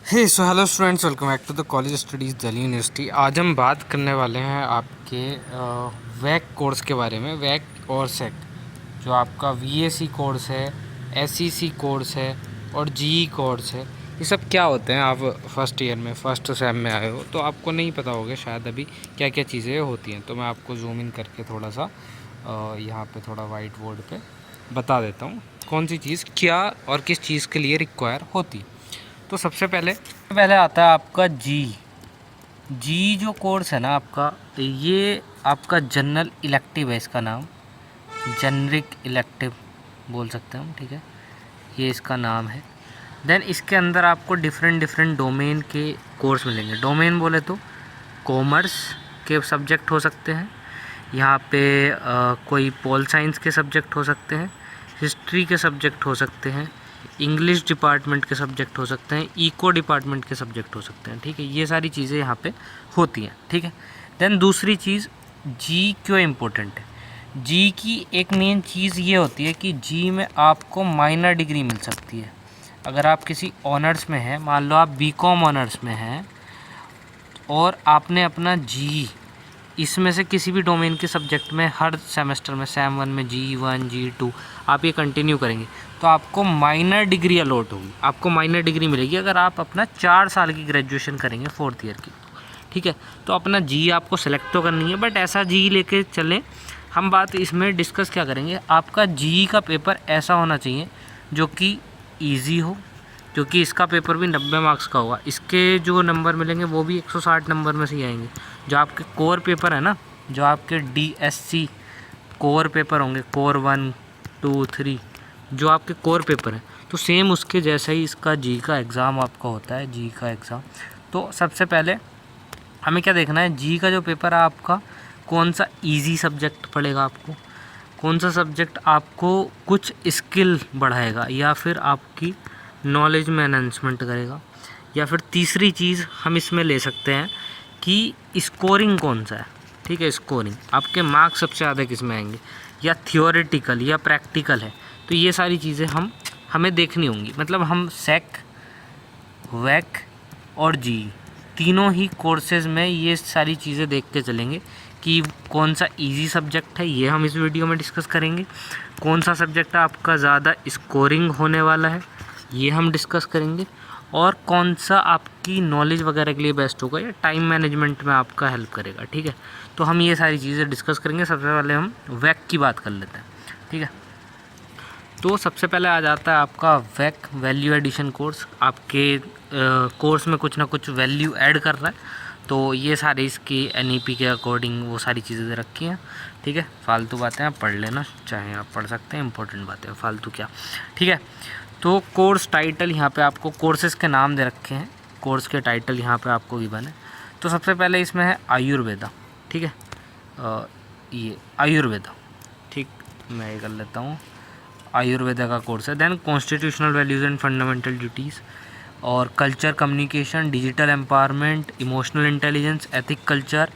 Hello students, welcome back to the college studies Delhi University. आज हम बात करने वाले हैं आपके वैक कोर्स के बारे में। वैक और सेक जो आपका वीएसी कोर्स है, एसईसी कोर्स है और जीई कोर्स है, ये सब क्या होते हैं। आप फर्स्ट ईयर में फर्स्ट सेम में आए हो तो आपको नहीं पता होगा शायद अभी क्या क्या चीज़ें होती हैं। तो मैं आपको जूम इन करके थोड़ा सा यहाँ पे थोड़ा वाइट बोर्ड पे बता देता हूँ कौन सी चीज़ क्या और किस चीज़ के लिए रिक्वायर होती है। तो सबसे पहले आता है आपका जी जो कोर्स है ना आपका, ये आपका जनरल इलेक्टिव है। इसका नाम जेनरिक इलेक्टिव बोल सकते हैं हम, ठीक है, ये इसका नाम है। देन इसके अंदर आपको डिफरेंट डोमेन के कोर्स मिलेंगे। डोमेन बोले तो कॉमर्स के सब्जेक्ट हो सकते हैं, यहाँ पे कोई पॉल साइंस के सब्जेक्ट हो सकते हैं, हिस्ट्री के सब्जेक्ट हो सकते हैं, इंग्लिश डिपार्टमेंट के सब्जेक्ट हो सकते हैं, इको डिपार्टमेंट के सब्जेक्ट हो सकते हैं, ठीक है। ये सारी चीज़ें यहाँ पे होती हैं, ठीक है। देन दूसरी चीज़, जी क्यों इम्पोर्टेंट है। जी की एक मेन चीज़ ये होती है कि जी में आपको माइनर डिग्री मिल सकती है। अगर आप किसी ऑनर्स में हैं, मान लो आप बीकॉम ऑनर्स में हैं और आपने अपना जी इसमें से किसी भी डोमेन के सब्जेक्ट में हर सेमेस्टर में सेम 1 में G1 G2 आप ये कंटिन्यू करेंगे तो आपको माइनर डिग्री अलॉट होगी, आपको माइनर डिग्री मिलेगी अगर आप अपना 4 साल की ग्रेजुएशन करेंगे 4th ईयर की, ठीक है। तो अपना जी आपको सेलेक्ट तो करनी है, बट ऐसा जी लेके चलें। हम बात इसमें डिस्कस क्या करेंगे, आपका जी का पेपर ऐसा होना चाहिए जो कि ईजी हो, क्योंकि इसका पेपर भी 90 मार्क्स का होगा। इसके जो नंबर मिलेंगे वो भी 160 नंबर में से ही आएंगे। जो आपके कोर पेपर है ना, जो आपके DSC कोर पेपर होंगे, कोर 1 2 3 जो आपके कोर पेपर हैं, तो सेम उसके जैसा ही इसका जी का एग्ज़ाम आपका होता है। जी का एग्ज़ाम तो सबसे पहले हमें क्या देखना है, जी का जो पेपर है आपका कौन सा ईजी सब्जेक्ट पड़ेगा आपको, कौन सा सब्जेक्ट आपको कुछ स्किल बढ़ाएगा या फिर आपकी नॉलेज में एनहांसमेंट करेगा, या फिर तीसरी चीज़ हम इसमें ले सकते हैं कि स्कोरिंग कौन सा है, ठीक है। स्कोरिंग आपके मार्क्स सबसे ज़्यादा किस में आएंगे, या थियोरेटिकल या प्रैक्टिकल है। तो ये सारी चीज़ें हमें देखनी होंगी। मतलब हम सेक, वैक और जी तीनों ही कोर्सेज़ में ये सारी चीज़ें देख के चलेंगे कि कौन सा इजी सब्जेक्ट है, ये हम इस वीडियो में डिस्कस करेंगे। कौन सा सब्जेक्ट आपका ज़्यादा स्कोरिंग होने वाला है, ये हम डिस्कस करेंगे। और कौन सा आपकी नॉलेज वगैरह के लिए बेस्ट होगा या टाइम मैनेजमेंट में आपका हेल्प करेगा, ठीक है। तो हम ये सारी चीज़ें डिस्कस करेंगे। सबसे पहले हम वैक की बात कर लेते हैं, ठीक है। तो सबसे पहले आ जाता है आपका वैक वैल्यू एडिशन कोर्स। आपके कोर्स में कुछ ना कुछ वैल्यू ऐड कर रहा है, तो ये सारी इसकी NEP के अकॉर्डिंग वो सारी चीज़ें रखी हैं, ठीक है। फालतू बातें आप पढ़ लेना, चाहे आप पढ़ सकते हैं, इंपॉर्टेंट बातें फालतू क्या, ठीक है। तो कोर्स टाइटल यहाँ पे आपको कोर्सेज़ के नाम दे रखे हैं, कोर्स के टाइटल यहाँ पे आपको गिवन है। तो सबसे पहले इसमें है आयुर्वेदा, ठीक है। ये आयुर्वेदा, ठीक, मैं ये कर लेता हूँ, आयुर्वेदा का कोर्स है। Then constitutional values and fundamental duties और culture communication, digital empowerment, emotional intelligence, ethic culture,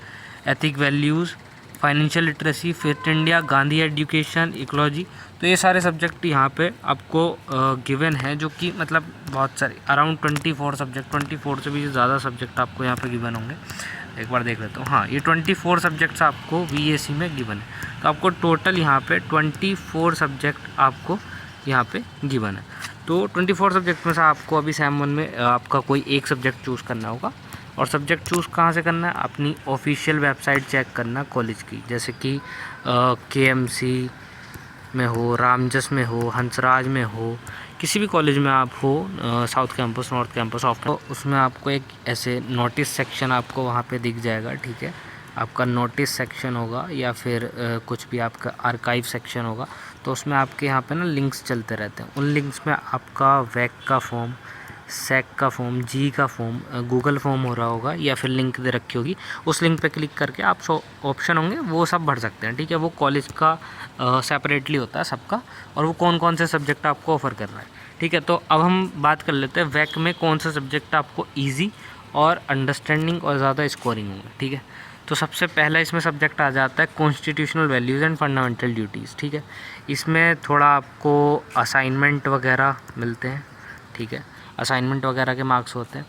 ethic values, financial literacy, fit India, Gandhi education, ecology. तो ये सारे सब्जेक्ट यहाँ पे आपको गिवन है, जो कि मतलब बहुत सारे अराउंड 24 सब्जेक्ट, 24 से भी ज़्यादा सब्जेक्ट आपको यहाँ पे गिवन होंगे। एक बार देख लेता हूँ, हाँ, ये 24 सब्जेक्ट्स आपको VAC में गिवन है। तो आपको टोटल यहाँ पे 24 सब्जेक्ट आपको यहाँ पे गिवन है। तो 24 सब्जेक्ट में से आपको अभी सेम 1 में आपका कोई एक सब्जेक्ट चूज़ करना होगा। और सब्जेक्ट चूज़ कहाँ से करना है, अपनी ऑफिशियल वेबसाइट चेक करना कॉलेज की, जैसे कि KMC में हो, रामजस में हो, हंसराज में हो, किसी भी कॉलेज में आप हो, south campus, north campus, of, तो उसमें आपको एक ऐसे नोटिस सेक्शन आपको वहाँ पे दिख जाएगा, ठीक है। आपका नोटिस सेक्शन होगा या फिर कुछ भी आपका आर्काइव सेक्शन होगा, तो उसमें आपके यहाँ पे ना लिंक्स चलते रहते हैं। उन लिंक्स में आपका वैक का फॉर्म, सेक का फॉर्म, जी का फॉर्म, गूगल फॉर्म हो रहा होगा या फिर लिंक दे रखी होगी, उस लिंक पे क्लिक करके आप ऑप्शन होंगे वो सब भर सकते हैं, ठीक है। वो कॉलेज का सेपरेटली होता है सबका, और वो कौन कौन से सब्जेक्ट आपको ऑफ़र कर रहा है, ठीक है। तो अब हम बात कर लेते हैं वैक में कौन सा सब्जेक्ट आपको ईजी और अंडरस्टैंडिंग और ज़्यादा स्कोरिंग होंगे, ठीक है। तो सबसे पहला इसमें सब्जेक्ट आ जाता है constitutional values and fundamental duties, ठीक है। इसमें थोड़ा आपको असाइनमेंट वगैरह मिलते हैं, ठीक है, असाइनमेंट वगैरह के मार्क्स होते हैं।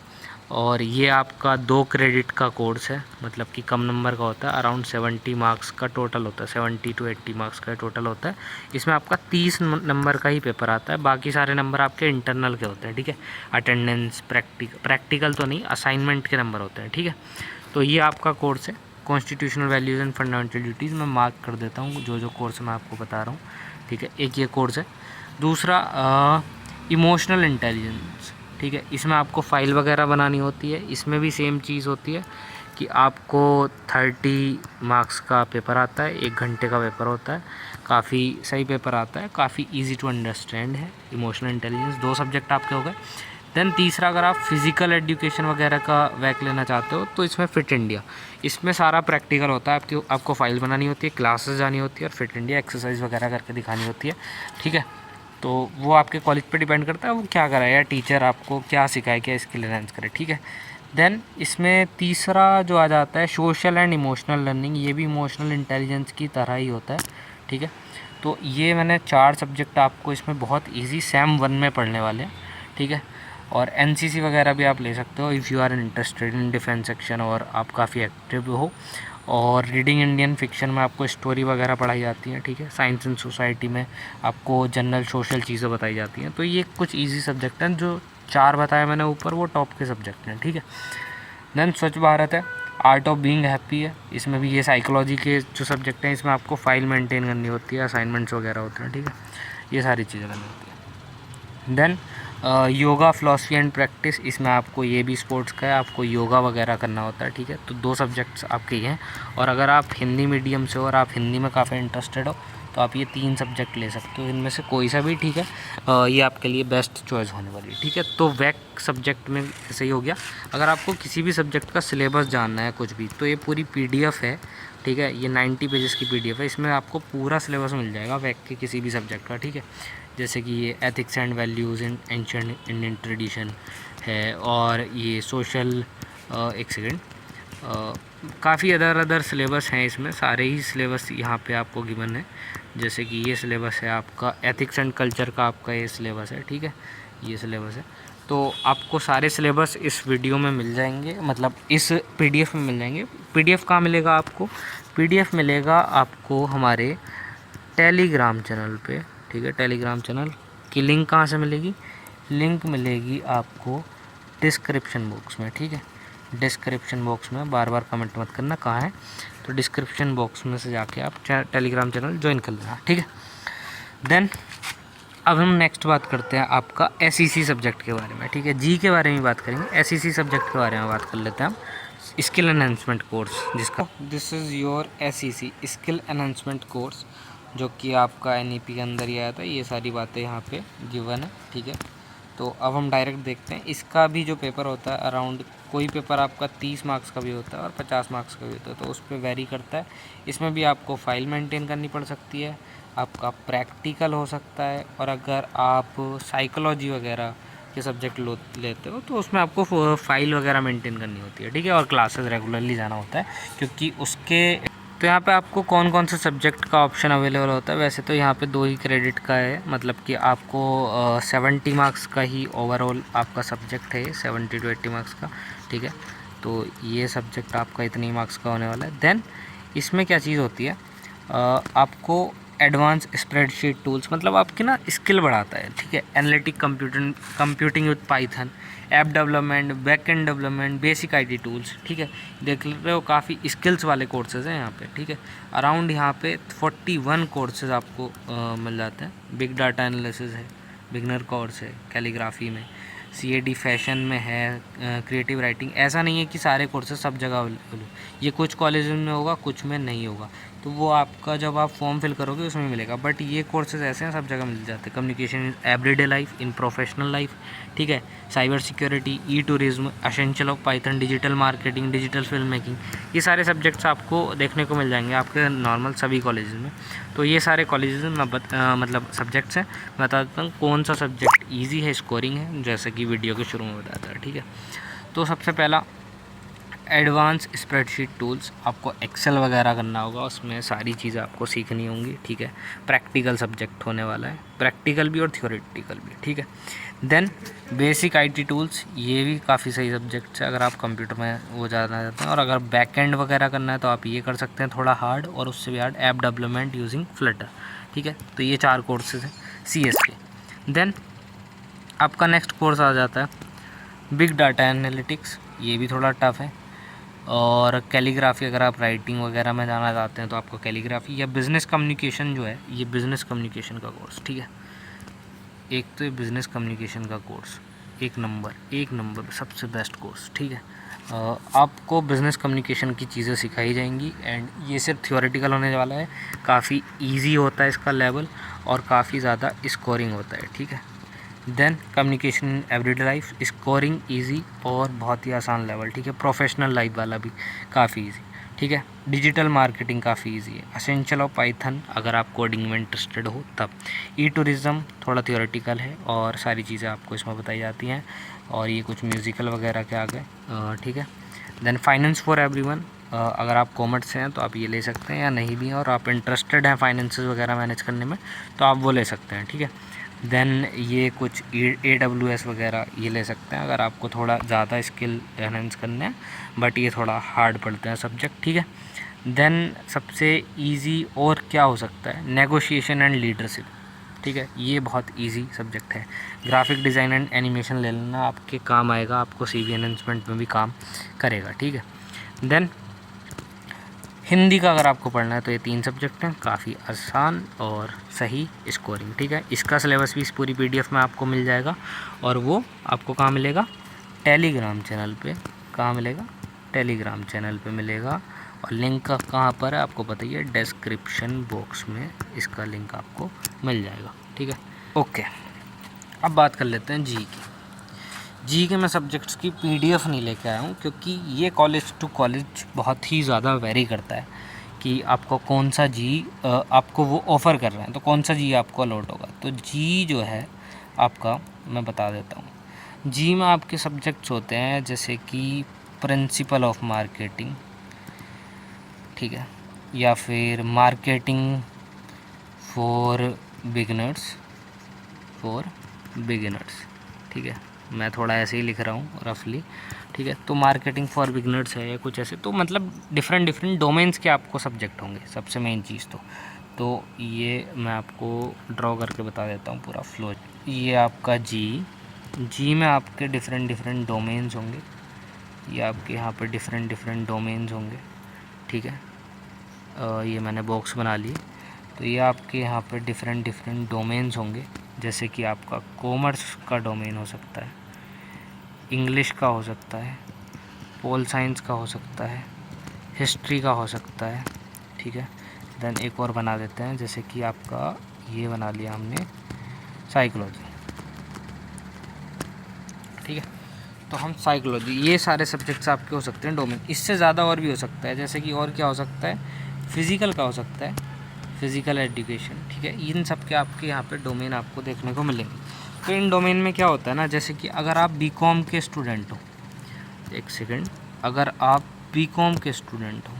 और ये आपका 2 क्रेडिट का कोर्स है, मतलब कि कम नंबर का होता है, अराउंड 70 मार्क्स का टोटल होता है, 70 to 80 मार्क्स का टोटल होता है। इसमें आपका 30 नंबर का ही पेपर आता है, बाकी सारे नंबर आपके इंटरनल के होते हैं, ठीक है। अटेंडेंस, प्रैक्टिकल तो नहीं, असाइनमेंट के नंबर होते हैं, ठीक है। तो ये आपका कोर्स है constitutional values and fundamental duties. मैं मार्क कर देता हूँ जो कोर्स मैं आपको बता रहा हूँ, ठीक है। एक ये कोर्स है। दूसरा इमोशनल इंटेलिजेंस, ठीक है। इसमें आपको फ़ाइल वगैरह बनानी होती है। इसमें भी सेम चीज़ होती है कि आपको 30 मार्क्स का पेपर आता है, 1 घंटे का पेपर होता है, काफ़ी सही पेपर आता है, काफ़ी इजी टू अंडरस्टैंड है। इमोशनल इंटेलिजेंस 2 सब्जेक्ट आपके हो गए। देन तीसरा, अगर आप फिज़िकल एजुकेशन वगैरह का वैक लेना चाहते हो तो इसमें फिट इंडिया, इसमें सारा प्रैक्टिकल होता है। आपको फ़ाइल बनानी होती है, क्लासेस जानी होती है और फिट इंडिया एक्सरसाइज वगैरह करके दिखानी होती है, ठीक है। तो वो आपके कॉलेज पे डिपेंड करता है वो क्या कराए, या टीचर आपको क्या सिखाए, क्या स्किल एनहांस करे, ठीक है। देन इसमें तीसरा जो आ जाता है सोशल एंड इमोशनल लर्निंग, ये भी इमोशनल इंटेलिजेंस की तरह ही होता है, ठीक है। तो ये मैंने 4 सब्जेक्ट आपको इसमें बहुत ईजी सेम 1 में पढ़ने वाले हैं, ठीक है। और एनसीसी वगैरह भी आप ले सकते हो if you are interested in defence section और आप काफ़ी एक्टिव हो। और रीडिंग इंडियन फिक्शन में आपको स्टोरी वगैरह पढ़ाई जाती है, ठीक है। साइंस एंड सोसाइटी में आपको जनरल सोशल चीज़ें बताई जाती हैं। तो ये कुछ इजी सब्जेक्ट हैं, जो 4 बताए मैंने ऊपर वो टॉप के सब्जेक्ट हैं, ठीक है। देन स्वच्छ भारत है, आर्ट ऑफ बीइंग हैप्पी है। इसमें भी ये साइकोलॉजी के जो सब्जेक्ट हैं, इसमें आपको फाइल मेंटेन करनी होती है, असाइनमेंट्स वगैरह होते हैं, ठीक है। ये सारी चीज़ें करनी होती है। Then yoga philosophy and practice, इसमें आपको ये भी स्पोर्ट्स का है, आपको योगा वगैरह करना होता है, ठीक है। तो 2 सब्जेक्ट्स आपके ही हैं। और अगर आप हिंदी मीडियम से हो और आप हिंदी में काफ़ी इंटरेस्टेड हो तो आप ये 3 सब्जेक्ट ले सकते हो, इनमें से कोई सा भी, ठीक है। ये आपके लिए बेस्ट चॉइस होने वाली है, ठीक है। तो वैक सब्जेक्ट में ऐसे ही हो गया। अगर आपको किसी भी सब्जेक्ट का सिलेबस जानना है कुछ भी, तो ये पूरी PDF है, ठीक है। ये 90 पेजेस की PDF है, इसमें आपको पूरा सिलेबस मिल जाएगा वैक के किसी भी सब्जेक्ट का, ठीक है। जैसे कि ये ethics and values in ancient Indian tradition है, और ये सोशल, एक सेकेंड, काफ़ी अदर सिलेबस हैं इसमें, सारे ही सिलेबस यहाँ पे आपको गिवन है। जैसे कि ये सिलेबस है आपका एथिक्स एंड कल्चर का, आपका ये सिलेबस है, ठीक है। ये सिलेबस है। तो आपको सारे सिलेबस इस वीडियो में मिल जाएंगे, मतलब इस PDF में मिल जाएंगे। PDF कहाँ मिलेगा आपको? PDF मिलेगा आपको हमारे टेलीग्राम चैनल पे, ठीक है। टेलीग्राम चैनल की लिंक कहाँ से मिलेगी? लिंक मिलेगी आपको डिस्क्रिप्शन बॉक्स में, ठीक है। डिस्क्रिप्शन बॉक्स में, बार बार कमेंट मत करना कहाँ है, तो डिस्क्रिप्शन बॉक्स में से जाके आप टेलीग्राम चैनल ज्वाइन कर लेना, ठीक है। देन अब हम नेक्स्ट बात करते हैं आपका SEC सब्जेक्ट के बारे में, ठीक है। जी के बारे में बात करेंगे, SEC सब्जेक्ट के बारे में बात कर लेते हैं हम। स्किल एनहांसमेंट कोर्स, जिसका this is your SEC skill enhancement course, जो कि आपका NEP के अंदर ही आया था। ये सारी बातें यहाँ पे गिवन है, ठीक है। तो अब हम डायरेक्ट देखते हैं। इसका भी जो पेपर होता है अराउंड, कोई पेपर आपका 30 मार्क्स का भी होता है और 50 मार्क्स का भी होता है, तो उस पर वेरी करता है। इसमें भी आपको फ़ाइल मेंटेन करनी पड़ सकती है, आपका प्रैक्टिकल हो सकता है, और अगर आप साइकोलॉजी वगैरह के सब्जेक्ट लेते हो तो उसमें आपको फ़ाइल वगैरह मेंटेन करनी होती है, ठीक है। और क्लासेस रेगुलरली जाना होता है, क्योंकि उसके तो यहाँ पे आपको कौन कौन से सब्जेक्ट का ऑप्शन अवेलेबल होता है? वैसे तो यहाँ पे 2 ही क्रेडिट का है, मतलब कि आपको 70 मार्क्स का ही ओवरऑल आपका सब्जेक्ट है, 70 to 80 मार्क्स का, ठीक है। तो ये सब्जेक्ट आपका इतने ही मार्क्स का होने वाला है। देन इसमें क्या चीज़ होती है, आपको एडवांस स्प्रेडशीट टूल्स, मतलब आपकी ना स्किल बढ़ाता है, ठीक है। Analytic computing with Python, app development, back and development, basic IT tools, ठीक है। देख रहे हो काफ़ी स्किल्स वाले कोर्सेज़ हैं यहाँ पे, ठीक है। अराउंड यहाँ पे 41 कोर्सेज आपको मिल जाते हैं। बिग डाटा एनालिसिस है, बिगनर कोर्स है, कैलीग्राफी में, CAD फैशन में है, क्रिएटिव राइटिंग। ऐसा नहीं है कि सारे कोर्सेज सब जगह अवेलेबल हो, ये कुछ कॉलेज में होगा, कुछ में नहीं होगा, तो वो आपका जब आप फॉर्म फिल करोगे उसमें मिलेगा। बट ये कोर्सेज ऐसे हैं सब जगह मिल जाते हैं। Communication in everyday life, in professional life, ठीक है। Cyber security, tourism, essential of Python, digital marketing, digital film making, ये सारे सब्जेक्ट्स आपको देखने को मिल जाएंगे आपके नॉर्मल सभी कॉलेज में। तो ये सारे कॉलेज में मतलब सब्जेक्ट्स हैं। बता देता हूँ कौन सा सब्जेक्ट ईजी है, स्कोरिंग है, जैसे कि वीडियो के शुरू में बताया था, ठीक है। तो सबसे पहला एडवांस स्प्रेडशीट टूल्स, आपको एक्सेल वगैरह करना होगा, उसमें सारी चीज़ें आपको सीखनी होंगी, ठीक है। प्रैक्टिकल सब्जेक्ट होने वाला है, प्रैक्टिकल भी और थियोरेटिकल भी, ठीक है। देन बेसिक आईटी टूल्स, ये भी काफ़ी सही सब्जेक्ट है अगर आप कंप्यूटर में वो जाना चाहते हैं। और अगर बैकएंड वगैरह करना है तो आप ये कर सकते हैं, थोड़ा हार्ड और उससे भी hard, app development using Flutter. ठीक है, तो ये 4 कोर्सेज हैं CS के। देन आपका नेक्स्ट कोर्स आ जाता है बिग डाटा एनालिटिक्स, ये भी थोड़ा टफ है। और कैलीग्राफी, अगर आप राइटिंग वगैरह में जाना चाहते हैं तो आपको कैलीग्राफी या बिज़नेस कम्युनिकेशन जो है, ये बिज़नेस कम्युनिकेशन का कोर्स। ठीक है, एक तो ये बिज़नेस कम्युनिकेशन का कोर्स एक नंबर सबसे बेस्ट कोर्स। ठीक है, आपको बिज़नेस कम्युनिकेशन की चीज़ें सिखाई जाएंगी एंड ये सिर्फ थियोरेटिकल होने वाला है, काफ़ी इजी होता है इसका लेवल और काफ़ी ज़्यादा स्कोरिंग होता है। ठीक है, then communication in everyday life, scoring easy और बहुत ही आसान लेवल। ठीक है, प्रोफेशनल लाइफ वाला भी काफ़ी इजी। ठीक है, डिजिटल मार्केटिंग काफ़ी इजी है। असेंशियल ऑफ पाइथन, अगर आप कोडिंग में इंटरेस्टेड हो तब। ई टूरिज़्म थोड़ा थियोरेटिकल है और सारी चीज़ें आपको इसमें बताई जाती हैं और ये कुछ म्यूज़िकल वगैरह के आ गए। ठीक है, देन फाइनेंस फॉर एवरीवन, अगर आप कॉमर्स से हैं तो आप ये ले सकते हैं, या नहीं भी हैं और आप इंटरेस्टेड हैं फाइनेंसेस वगैरह मैनेज करने में तो आप वो ले सकते हैं। ठीक है, देन ये कुछ AWS वगैरह ये ले सकते हैं अगर आपको थोड़ा ज़्यादा स्किल एनहेंस करने हैं, बट ये थोड़ा हार्ड पड़ते हैं सब्जेक्ट। ठीक है, देन सबसे इजी और क्या हो सकता है, नेगोशिएशन एंड लीडरशिप। ठीक है, ये बहुत इजी सब्जेक्ट है। ग्राफिक डिज़ाइन एंड एनिमेशन ले लेना, आपके काम आएगा, आपको CV एनहेंसमेंट में भी काम करेगा। ठीक है, देन हिंदी का अगर आपको पढ़ना है तो ये 3 सब्जेक्ट हैं, काफ़ी आसान और सही स्कोरिंग। ठीक है, इसका सिलेबस भी इस पूरी PDF में आपको मिल जाएगा और वो आपको कहाँ मिलेगा, टेलीग्राम चैनल पे। कहाँ मिलेगा, टेलीग्राम चैनल पे मिलेगा। और लिंक का कहाँ पर है आपको पता ही है, डिस्क्रिप्शन बॉक्स में इसका लिंक आपको मिल जाएगा। ठीक है, ओके, अब बात कर लेते हैं जी के मैं सब्जेक्ट्स की PDF नहीं लेके आया हूँ क्योंकि ये कॉलेज टू कॉलेज बहुत ही ज़्यादा वेरी करता है कि आपको कौन सा आपको वो ऑफ़र कर रहे हैं, तो कौन सा आपको अलॉट होगा। तो जो है आपका, मैं बता देता हूँ। में आपके सब्जेक्ट्स होते हैं जैसे कि प्रिंसिपल ऑफ मार्केटिंग, ठीक है, या फिर मार्केटिंग फॉर बिगिनर्स, ठीक है, मैं थोड़ा ऐसे ही लिख रहा हूँ रफली। ठीक है, तो मार्केटिंग फॉर बिगनर्स है या कुछ ऐसे, तो मतलब डिफरेंट डोमेन्स के आपको सब्जेक्ट होंगे। सबसे मेन चीज़ तो ये मैं आपको ड्रॉ करके बता देता हूँ पूरा फ्लो। ये आपका जी में आपके डिफरेंट डोमेन्स होंगे, ये आपके यहाँ पर डिफरेंट डोमेन्स होंगे। ठीक है, ये मैंने बॉक्स बना लिए। तो ये आपके यहाँ पर डिफरेंट डोमेन्स होंगे, जैसे कि आपका कॉमर्स का डोमेन हो सकता है, इंग्लिश का हो सकता है, पोल साइंस का हो सकता है, हिस्ट्री का हो सकता है। ठीक है, देन एक और बना देते हैं, जैसे कि आपका ये बना लिया हमने साइकोलॉजी। ठीक है, तो हम साइकोलॉजी, ये सारे सब्जेक्ट्स आपके हो सकते हैं डोमेन। इससे ज़्यादा और भी हो सकता है, जैसे कि और क्या हो सकता है, फिज़िकल का हो सकता है, फिज़िकल एजुकेशन। ठीक है, इन सब के आपके यहाँ पे डोमेन आपको देखने को मिलेंगे। तो इन डोमेन में क्या होता है ना, जैसे कि अगर आप BCom के स्टूडेंट हो, एक सेकंड, अगर आप BCom के स्टूडेंट हो,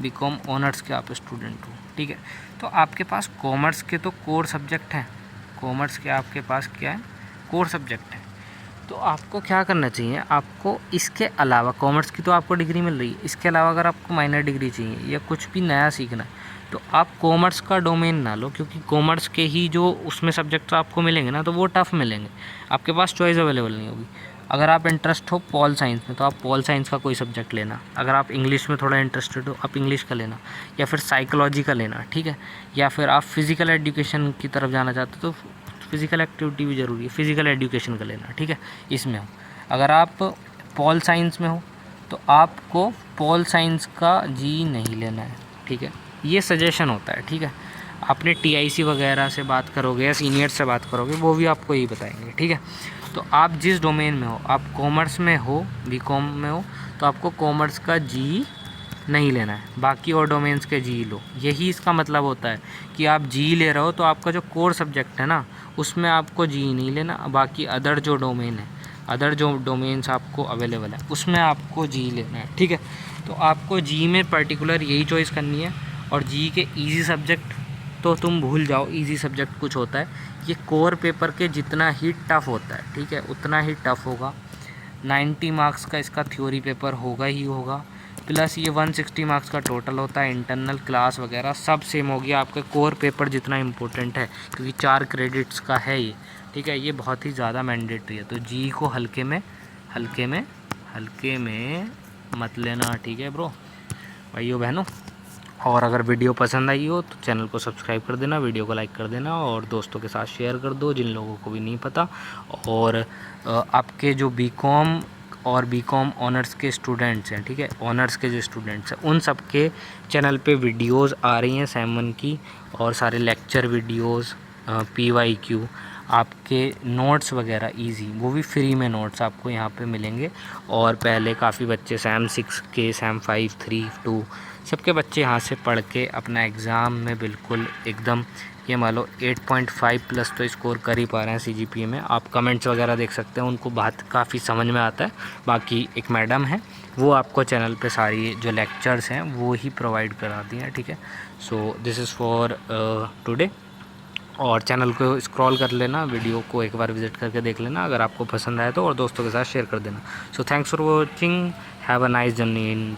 BCom ऑनर्स के आप स्टूडेंट हो, ठीक है, तो आपके पास कॉमर्स के तो कोर सब्जेक्ट हैं, कॉमर्स के आपके पास क्या है, कोर सब्जेक्ट है। तो आपको क्या करना चाहिए, आपको इसके अलावा, कॉमर्स की तो आपको डिग्री मिल रही है, इसके अलावा अगर आपको माइनर डिग्री चाहिए या कुछ भी नया सीखना है तो आप कॉमर्स का डोमेन ना लो, क्योंकि कॉमर्स के ही जो उसमें सब्जेक्ट्स आपको मिलेंगे ना तो वो टफ़ मिलेंगे, आपके पास चॉइस अवेलेबल नहीं होगी। अगर आप इंटरेस्ट हो पॉल साइंस में तो आप पॉल साइंस का कोई सब्जेक्ट लेना, अगर आप इंग्लिश में थोड़ा इंटरेस्टेड हो आप इंग्लिश का लेना, या फिर साइकोलॉजी का लेना। ठीक है, या फिर आप फिज़िकल एजुकेशन की तरफ जाना चाहते हो तो फिज़िकल एक्टिविटी भी ज़रूरी है, फिज़िकल एजुकेशन का लेना। ठीक है, इसमें हो। अगर आप पॉल साइंस में हो तो आपको पॉल साइंस का नहीं लेना है। ठीक है, ये सजेशन होता है। ठीक है, आपने TIC वगैरह से बात करोगे या सीनियर से बात करोगे, वो भी आपको यही बताएंगे। ठीक है, तो आप जिस डोमेन में हो, आप कॉमर्स में हो, BCom में हो, तो आपको कॉमर्स का नहीं लेना है, बाकी और डोमेन्स के लो। यही इसका मतलब होता है कि आप ले रहे हो तो आपका जो कोर सब्जेक्ट है ना उसमें आपको नहीं लेना, बाकी अदर जो डोमेन है, अदर जो डोमेन्स आपको अवेलेबल है उसमें आपको लेना है। ठीक है, तो आपको में पर्टिकुलर यही चॉइस करनी है। और के ईजी सब्जेक्ट तो तुम भूल जाओ, इजी सब्जेक्ट कुछ होता है। ये कोर पेपर के जितना ही टफ़ होता है, ठीक है, उतना ही टफ़ होगा। 90 मार्क्स का इसका थ्योरी पेपर होगा ही होगा, प्लस ये 160 मार्क्स का टोटल होता है। इंटरनल क्लास वगैरह सब सेम हो गया। आपके कोर पेपर जितना इम्पोर्टेंट है, क्योंकि 4 क्रेडिट्स का है ये, ठीक है, ये बहुत ही ज़्यादा मैंडेटरी है। तो जी को हल्के में मत लेना, ठीक है ब्रो, भाइयों बहनों। और अगर वीडियो पसंद आई हो तो चैनल को सब्सक्राइब कर देना, वीडियो को लाइक कर देना और दोस्तों के साथ शेयर कर दो जिन लोगों को भी नहीं पता। और आपके जो बीकॉम और बीकॉम ऑनर्स के स्टूडेंट्स हैं, ठीक है, ऑनर्स के जो स्टूडेंट्स हैं उन सब के चैनल पे वीडियोस आ रही हैं सैमन की, और सारे लेक्चर वीडियोस, PYQ, आपके नोट्स वगैरह इजी, वो भी फ्री में नोट्स आपको यहाँ पे मिलेंगे। और पहले काफ़ी बच्चे सैम 6 के, सैम 5, 3, 2 सबके बच्चे यहाँ से पढ़ के अपना एग्ज़ाम में बिल्कुल एकदम, ये मान लो 8.5 प्लस तो स्कोर कर ही पा रहे हैं CGPA में। आप कमेंट्स वगैरह देख सकते हैं, उनको बात काफ़ी समझ में आता है। बाकी एक मैडम है, वो आपको चैनल पे सारी जो लेक्चर्स हैं वो ही प्रोवाइड कराती हैं, ठीक है। So this is for today. और चैनल को स्क्रॉल कर लेना, वीडियो को एक बार विज़िट करके देख लेना, अगर आपको पसंद आए तो, और दोस्तों के साथ शेयर कर देना। So thanks for watching, have a nice journey in